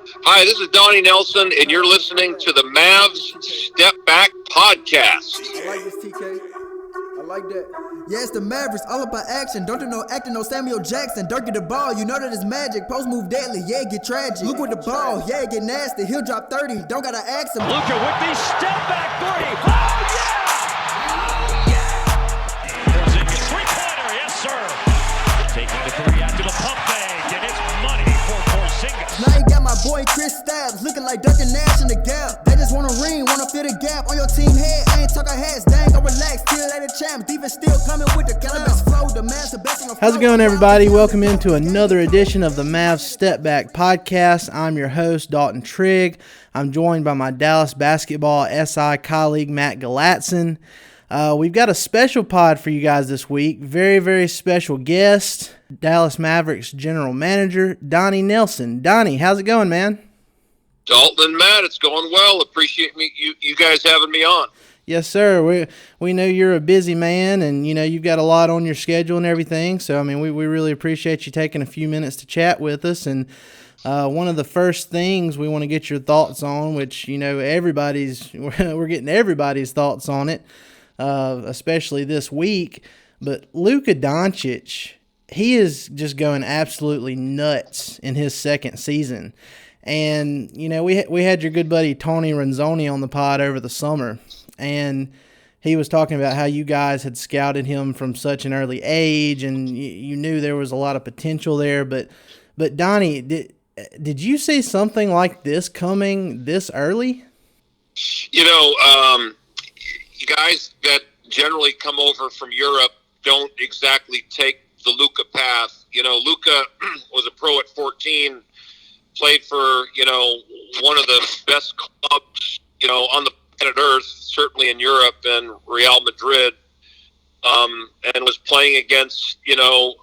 Hi, this is Donnie Nelson, and you're listening to the Mavs Step Back Podcast. I like this, TK. I like that. Yeah, it's the Mavericks, all about action. Don't do no acting, no Samuel Jackson. Dirk get the ball, you know that it's magic. Post move deadly, yeah, get tragic. Luke with the ball, yeah, get nasty. He'll drop 30, don't gotta ask him. Luka with the step back three. Oh, yeah! Porzingis, three-pointer, yes, sir. Taking the three after the pump fake, and it's money for Porzingis. Now you got my boy Kristaps, looking like Dirk and Nash in the gap. They just want a ring, wanna fill the gap on your team head. I ain't talking heads, dang, go relax. Still at the champs, defense still coming with the cannabis flow. The man's the best on the floor. How's it going, everybody? Welcome into another edition of the Mavs Step Back Podcast. I'm your host, Dalton Trigg. I'm joined by my Dallas basketball SI colleague, Matt Galatson. We've got a special pod for you guys this week. Very, very special guest, Dallas Mavericks General Manager, Donnie Nelson. Donnie, how's it going, man? Dalton and Matt, it's going well. Appreciate you guys having me on. Yes, sir. We know you're a busy man, and you've got a lot on your schedule and everything. So, we really appreciate you taking a few minutes to chat with us. And one of the first things we want to get your thoughts on, which we're getting everybody's thoughts on it, especially this week. But Luka Doncic, he is just going absolutely nuts in his second season. And we had your good buddy Tony Renzoni on the pod over the summer. And he was talking about how you guys had scouted him from such an early age, and you knew there was a lot of potential there. But Donnie, did you see something like this coming this early? You guys that generally come over from Europe don't exactly take the Luka path. Luka was a pro at 14, played for, one of the best clubs, on the planet Earth, certainly in Europe, and Real Madrid, and was playing against,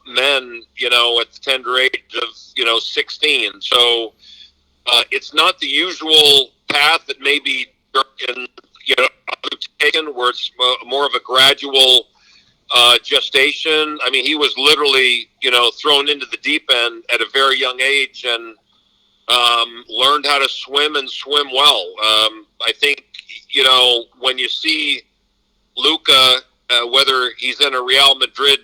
men, at the tender age of, 16. So it's not the usual path that maybe Dirk and, taken, where it's more of a gradual gestation. He was literally, thrown into the deep end at a very young age and learned how to swim and swim well. I think, when you see Luka, whether he's in a Real Madrid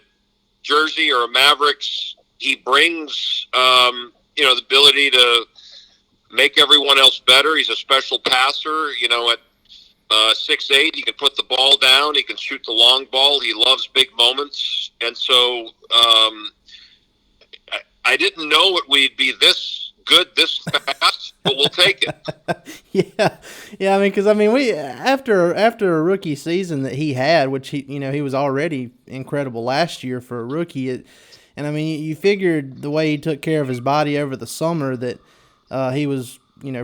jersey or a Mavericks, he brings, the ability to make everyone else better. He's a special passer, at 6'8", he can put the ball down. He can shoot the long ball. He loves big moments. And so I didn't know it would be this good this fast, but we'll take it. Yeah. Because we after a rookie season that he had, which he was already incredible last year for a rookie. You figured the way he took care of his body over the summer that he was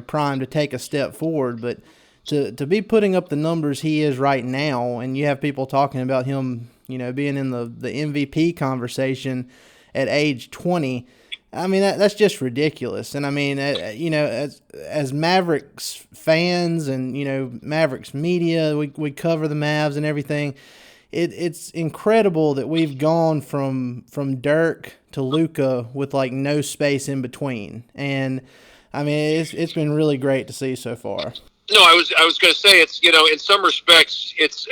primed to take a step forward, but to be putting up the numbers he is right now, and you have people talking about him, being in the MVP conversation at age 20. That's just ridiculous. And as Mavericks fans and Mavericks media, we cover the Mavs and everything. It's incredible that we've gone from Dirk to Luka with no space in between. And it's been really great to see so far. No, I was going to say it's in some respects it's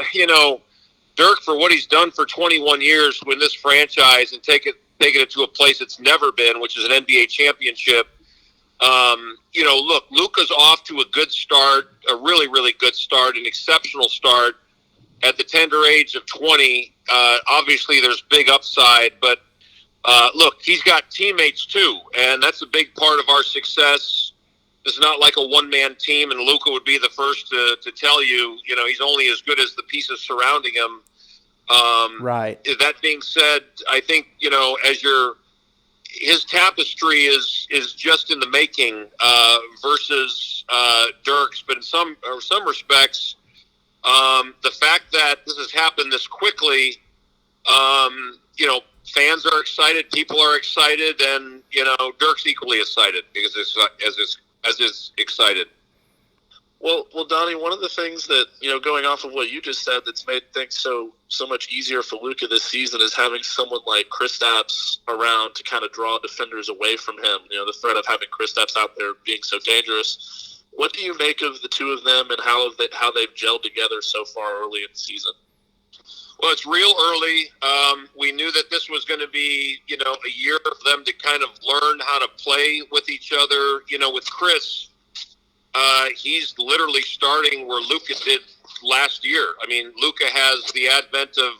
Dirk, for what he's done for 21 years with this franchise and taking it to a place it's never been, which is an NBA championship. Look, Luka's off to a good start, a really, really good start, an exceptional start at the tender age of 20. Obviously, there's big upside, but look, he's got teammates too, and that's a big part of our success. It's not like a one-man team, and Luka would be the first to tell you, he's only as good as the pieces surrounding him. Right. That being said, I think, his tapestry is just in the making versus Dirk's, but in some respects, the fact that this has happened this quickly, fans are excited, people are excited, and Dirk's equally excited because as is excited. Well, Donnie, one of the things that, going off of what you just said that's made things so much easier for Luka this season is having someone like Kristaps around to kind of draw defenders away from him. The threat of having Kristaps out there being so dangerous. What do you make of the two of them and how they've gelled together so far early in the season? Well, it's real early. We knew that this was going to be, a year for them to kind of learn how to play with each other. With Chris, he's literally starting where Luka did last year. I mean, Luka has the advent of,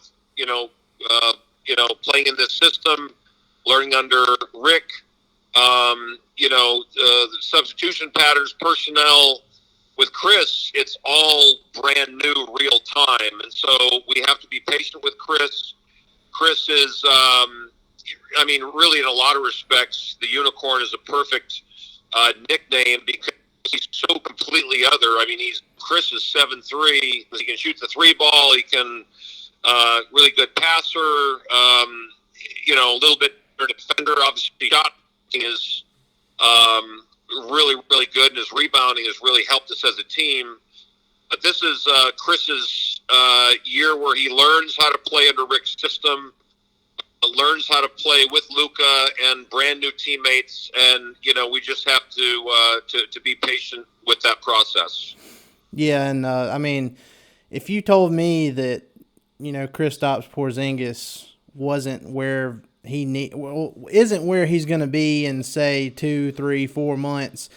playing in this system, learning under Rick, the substitution patterns, personnel. With Chris, it's all brand new, real time. And so we have to be patient with Chris. Chris is, really in a lot of respects, the unicorn is a perfect nickname because he's so completely other. I mean, Chris is 7'3". He can shoot the three ball. He can really good passer. A little bit better defender. Obviously, shot is really, really good, and his rebounding has really helped us as a team. But this is Chris's year where he learns how to play under Rick's system, learns how to play with Luka and brand new teammates, and we just have to be patient with that process. Yeah, and if you told me that Kristaps Porzingis wasn't where isn't where he's going to be in say 2, 3, 4 months,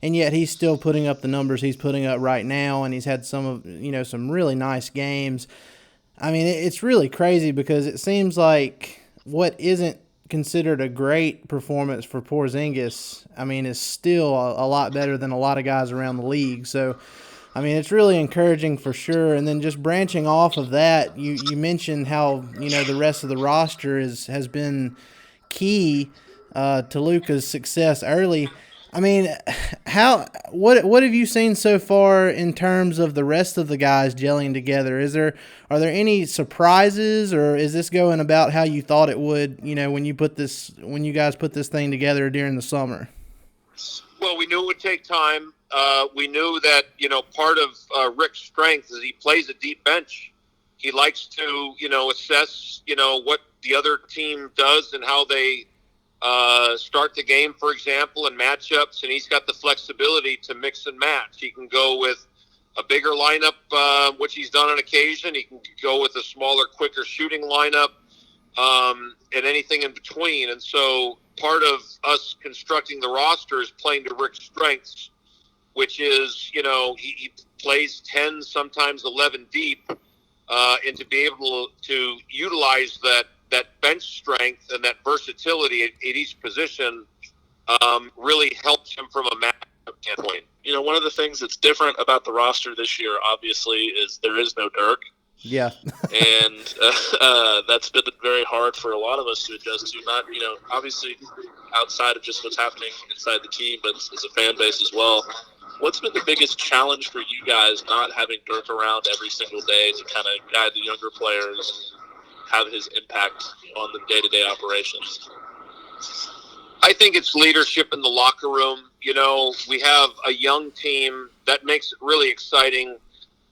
and yet he's still putting up the numbers he's putting up right now, and he's had some really nice games. I mean, it's really crazy because it seems like what isn't considered a great performance for Porzingis, is still a lot better than a lot of guys around the league. So, it's really encouraging for sure. And then just branching off of that, you mentioned how, the rest of the roster has been key to Luka's success early. What have you seen so far in terms of the rest of the guys gelling together? Are there any surprises, or is this going about how you thought it would, when you guys put this thing together during the summer? Well, we knew it would take time. We knew that, part of Rick's strength is he plays a deep bench. He likes to, assess, what the other team does and how they start the game, for example, and matchups. And he's got the flexibility to mix and match. He can go with a bigger lineup, which he's done on occasion. He can go with a smaller, quicker shooting lineup, and anything in between. And so part of us constructing the roster is playing to Rick's strengths, which is, he plays 10, sometimes 11 deep, and to be able to utilize that bench strength and that versatility at each position really helps him from a matchup standpoint. One of the things that's different about the roster this year, obviously, is there is no Dirk. Yeah. And that's been very hard for a lot of us to adjust to, not, obviously outside of just what's happening inside the team, but as a fan base as well. What's been the biggest challenge for you guys not having Dirk around every single day to kind of guide the younger players and have his impact on the day-to-day operations? I think it's leadership in the locker room. We have a young team that makes it really exciting.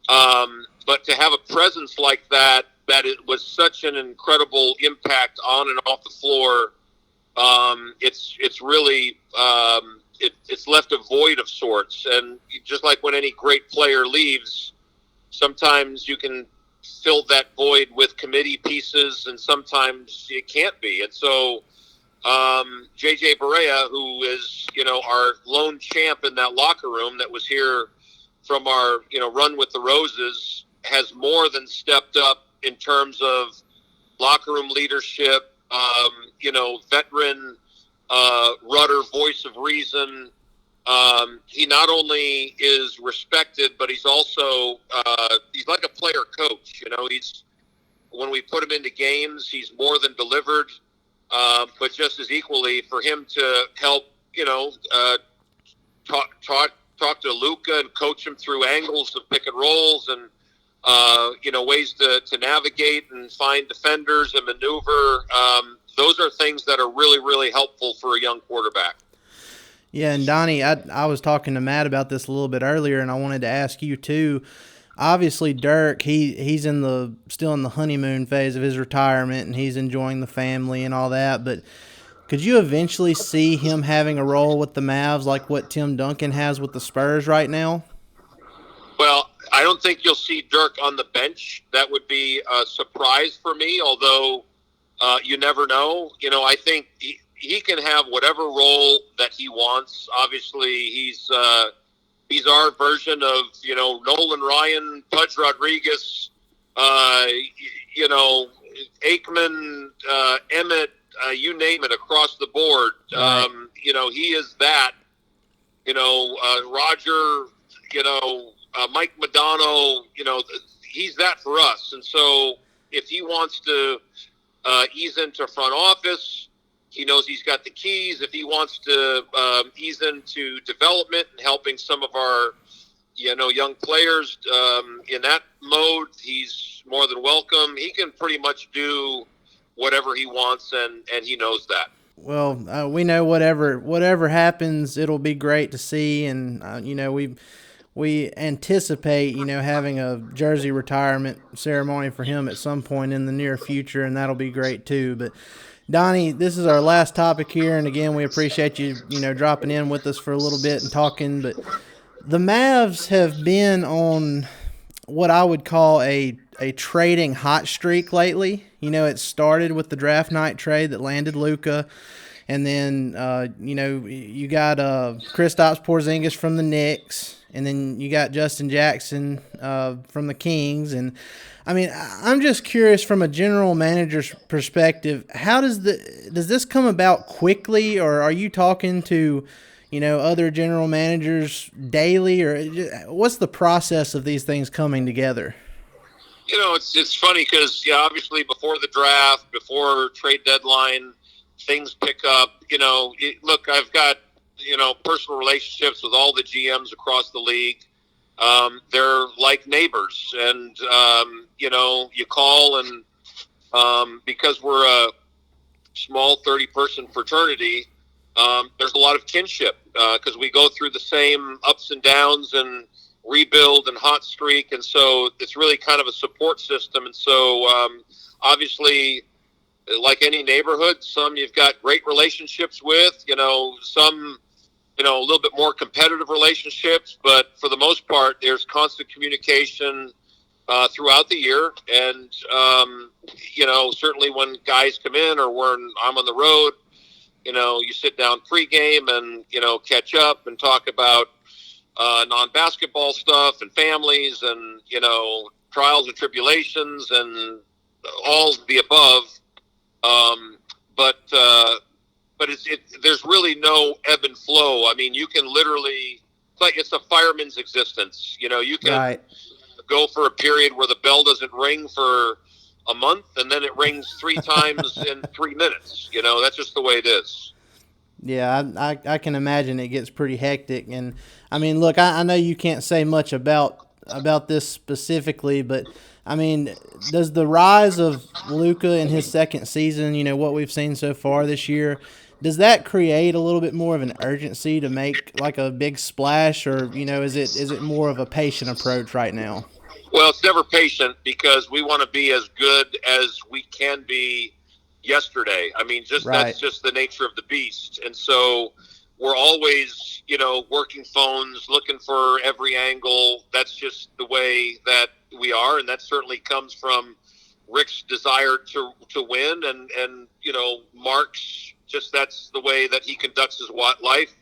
But to have a presence like that it was such an incredible impact on and off the floor, it's really it's left a void of sorts. And just like when any great player leaves, sometimes you can fill that void with committee pieces, and sometimes it can't be. And so JJ Barea, who is our lone champ in that locker room that was here from our run with the Roses, has more than stepped up in terms of locker room leadership, veteran rudder, voice of reason. He not only is respected, but he's also he's like a player coach. He's, when we put him into games, he's more than delivered. But just as equally, for him to help, talk to Luka and coach him through angles of pick and rolls and ways to navigate and find defenders and maneuver. Those are things that are really, really helpful for a young quarterback. Yeah, and Donnie, I was talking to Matt about this a little bit earlier, and I wanted to ask you too. Obviously, Dirk, he's still in the honeymoon phase of his retirement, and he's enjoying the family and all that. But could you eventually see him having a role with the Mavs like what Tim Duncan has with the Spurs right now? Well, I don't think you'll see Dirk on the bench. That would be a surprise for me, although you never know. I think he can have whatever role that he wants. Obviously, he's our version of, Nolan Ryan, Pudge Rodriguez, Aikman, Emmett, you name it, across the board. Right. He is that. Roger, Mike Madonna, he's that for us. And so if he wants to ease into front office, he knows he's got the keys. If he wants to ease into development and helping some of our, young players in that mode, he's more than welcome. He can pretty much do whatever he wants, and he knows that. Well, we know whatever happens, it'll be great to see, and we anticipate having a jersey retirement ceremony for him at some point in the near future, and that'll be great too. But Donnie, this is our last topic here, and again, we appreciate you dropping in with us for a little bit and talking. But the Mavs have been on what I would call a trading hot streak lately. It started with the draft night trade that landed Luka, and then you got Kristaps Porzingis from the Knicks, and then you got Justin Jackson from the Kings. And I mean, I'm just curious from a general manager's perspective, how does this come about quickly, or are you talking to other general managers daily, or what's the process of these things coming together? It's funny because, obviously before the draft, before trade deadline, things pick up. Look, I've got, personal relationships with all the GMs across the league. They're like neighbors, and, you call, and because we're a small 30-person fraternity, there's a lot of kinship because we go through the same ups and downs and rebuild and hot streak, and so it's really kind of a support system. And so obviously, like any neighborhood, some you've got great relationships with, some a little bit more competitive relationships, but for the most part there's constant communication throughout the year. And certainly when guys come in or when I'm on the road, you sit down pregame and catch up and talk about non-basketball stuff and families and, trials and tribulations and all the above. But there's really no ebb and flow. I mean, you can literally, it's a fireman's existence. You can Right. go for a period where the bell doesn't ring for a month, and then it rings 3 times in 3 minutes. That's just the way it is. Yeah, I can imagine it gets pretty hectic. And I mean, look, I know you can't say much about this specifically, but I mean, does the rise of Luka in his second season, what we've seen so far this year, does that create a little bit more of an urgency to make like a big splash, or is it more of a patient approach right now? Well, it's never patient because we want to be as good as we can be yesterday. I mean, Right. That's just the nature of the beast. And so we're always, working phones, looking for every angle. That's just the way that we are. And that certainly comes from Rick's desire to win and Mark's just, that's the way that he conducts his life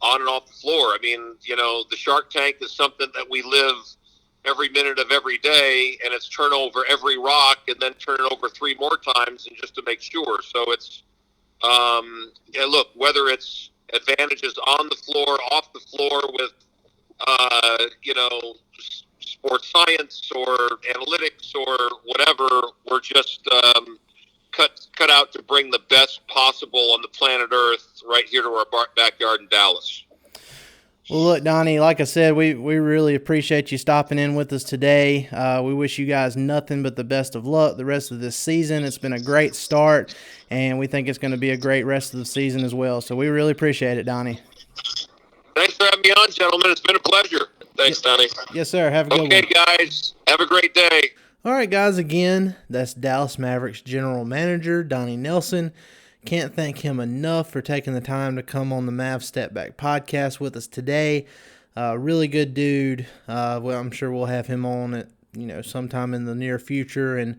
on and off the floor. I mean, the Shark Tank is something that we live every minute of every day, and it's turn over every rock and then turn it over 3 more times and just to make sure. So it's, look, whether it's advantages on the floor, off the floor with, sports science or analytics or whatever, we're just cut out to bring the best possible on the planet Earth right here to our backyard in Dallas. Well, look, Donnie, like I said, we really appreciate you stopping in with us today. We wish you guys nothing but the best of luck the rest of this season. It's been a great start, and we think it's going to be a great rest of the season as well. So we really appreciate it, Donnie. Thanks for having me on, gentlemen. It's been a pleasure. Thanks, Donnie. Yes, sir. Have a good one. Okay, guys. Have a great day. All right, guys. Again, that's Dallas Mavericks General Manager Donnie Nelson. Can't thank him enough for taking the time to come on the Mavs Step Back Podcast with us today. Really good dude. Well, I'm sure we'll have him on at sometime in the near future, and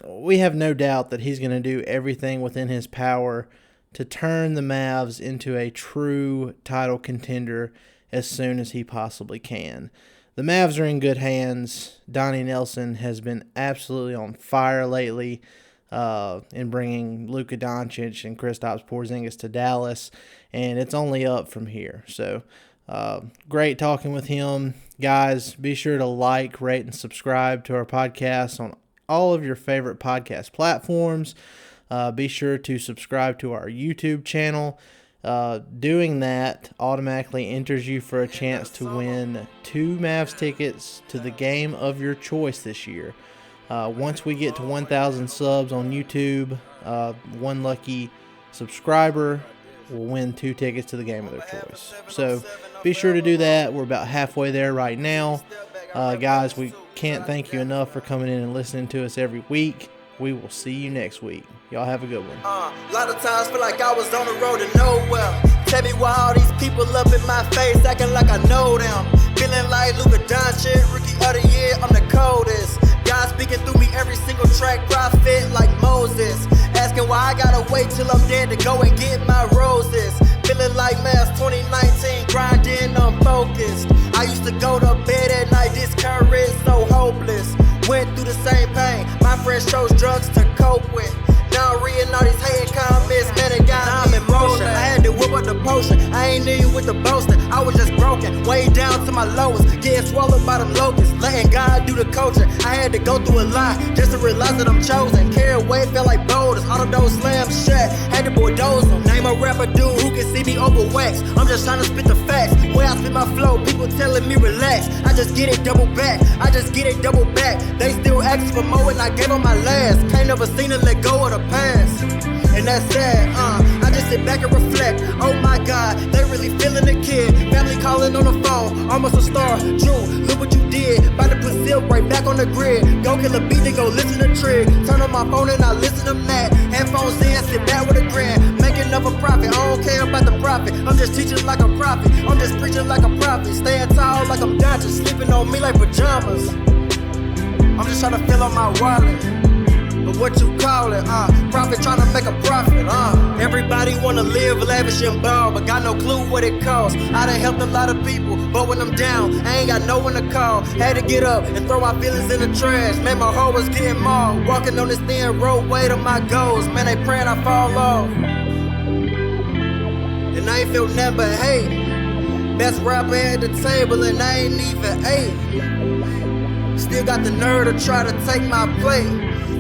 we have no doubt that he's going to do everything within his power to turn the Mavs into a true title contender as soon as he possibly can. The Mavs are in good hands. Donnie Nelson has been absolutely on fire lately in bringing Luka Doncic and Kristaps Porzingis to Dallas, and it's only up from here. So great talking with him. Guys, be sure to like, rate, and subscribe to our podcast on all of your favorite podcast platforms. Be sure to subscribe to our YouTube channel. Doing that automatically enters you for a chance to win 2 Mavs tickets to the game of your choice this year. Once we get to 1,000 subs on YouTube, one lucky subscriber will win 2 tickets to the game of their choice. So be sure to do that. We're about halfway there right now. Guys, we can't thank you enough for coming in and listening to us every week. We will see you next week. Y'all have a good one. A lot of times feel like I was on the road to nowhere. Tell me why all these people up in my face acting like I know them. Feeling like Luka Doncic, Rookie of the Year, I'm the coldest. God speaking through me every single track, prophet like Moses. Asking why I gotta wait till I'm dead to go and get my roses. Feeling like Mavs 2019, grinding unfocused. I used to go to bed at night discouraged, so hopeless. Went through the same pain, my friends chose drugs to cope with. Now I'm reading all these hating comments, man, it got me in motion. I had to whip up the potion, I ain't even with the boasting. I was just broken, way down to my lowest, getting swallowed by them locusts, letting God do the coaching. I had to go through a lot, just to realize that I'm chosen. Carry away, felt like boulders, all of those slams shut, had to bulldoze them. Name a rapper dude who can see me over wax. I'm just trying to spit the facts, where I spit my flow, people telling me relax. I just get it double back, They still asking for more and I gave them my last. Can't never seen it let go of the past, and that's sad. I just sit back and reflect. Oh my God, they really feeling the kid. Family calling on the phone, almost a star. Drew, look what you did. About to put Silk right back on the grid. Go kill a beat, then go listen to Trig. Turn on my phone and I listen to Matt. Headphones in, sit back with a grin. Making up a profit, I don't care about the profit. I'm just teaching like a prophet. I'm just preaching like a prophet. Staying tall like I'm Doncic, sleeping on me like pajamas. I'm just trying to fill up my wallet. But what you call it, profit trying to make a profit, Everybody wanna live lavish and ball, but got no clue what it costs. I done helped a lot of people, but when I'm down, I ain't got no one to call. Had to get up and throw my feelings in the trash. Man, my heart was getting mauled. Walking on this thin roadway to my goals. Man, they praying I fall off. And I ain't feel nothing but hate. Best rapper at the table and I ain't even ate. Still got the nerve to try to take my place.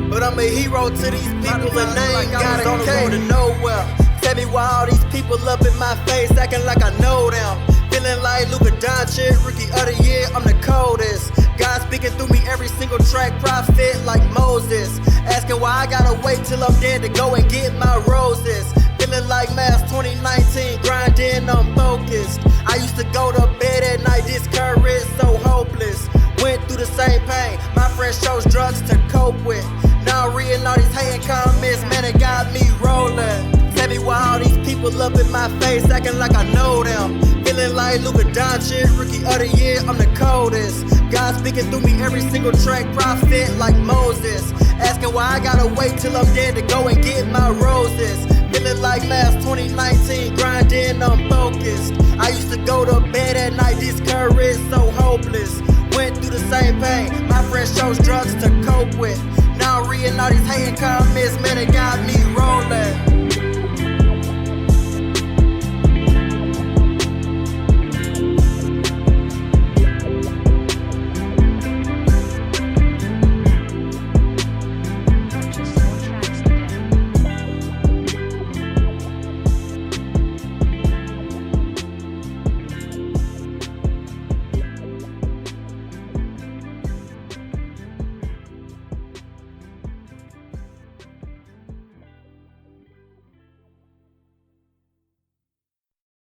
But I'm a hero to these people and they ain't got a on the road to nowhere. Tell me why all these people up in my face acting like I know them. Feeling like Luka Doncic, Rookie of the Year, I'm the coldest. God speaking through me every single track, prophet like Moses. Asking why I gotta wait till I'm dead to go and get my roses. Feeling like Mavs 2019, grinding unfocused. I used to go to bed at night discouraged, so hopeless. Went through the same pain, my friends chose drugs to cope with. Now I'm reading all these hating comments, man, it got me rolling. Tell me why all these people up in my face acting like I know them. Feeling like Luka Doncic, Rookie of the Year, I'm the coldest. God speaking through me every single track, prophet like Moses. Asking why I gotta wait till I'm dead to go and get my roses. Feeling like Mavs 2019, grinding unfocused. I used to go to bed at night discouraged, so hopeless. Went through the same pain, my friends chose drugs to cope with. Now I'm reading all these hating comments, man, it got me rolling.